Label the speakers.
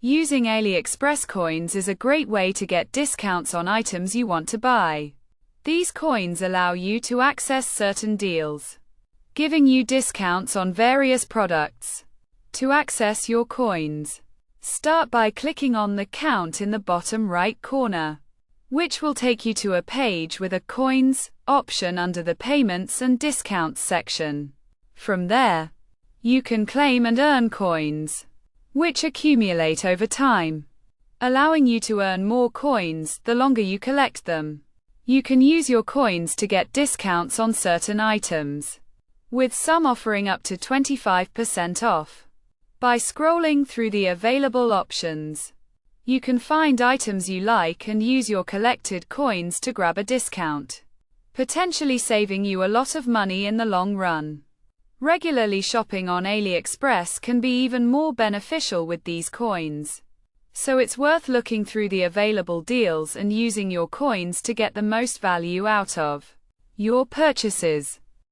Speaker 1: Using AliExpress coins is a great way to get discounts on items you want to buy. These coins allow you to access certain deals, giving you discounts on various products. To access your coins, start by clicking on the count in the bottom right corner, which will take you to a page with a coins option under the payments and discounts section. From there, you can claim and earn coins, which accumulate over time, allowing you to earn more coins the longer you collect them. You can use your coins to get discounts on certain items, with some offering up to 25% off. By scrolling through the available options, you can find items you like and use your collected coins to grab a discount, potentially saving you a lot of money in the long run. Regularly shopping on AliExpress can be even more beneficial with these coins, so it's worth looking through the available deals and using your coins to get the most value out of your purchases.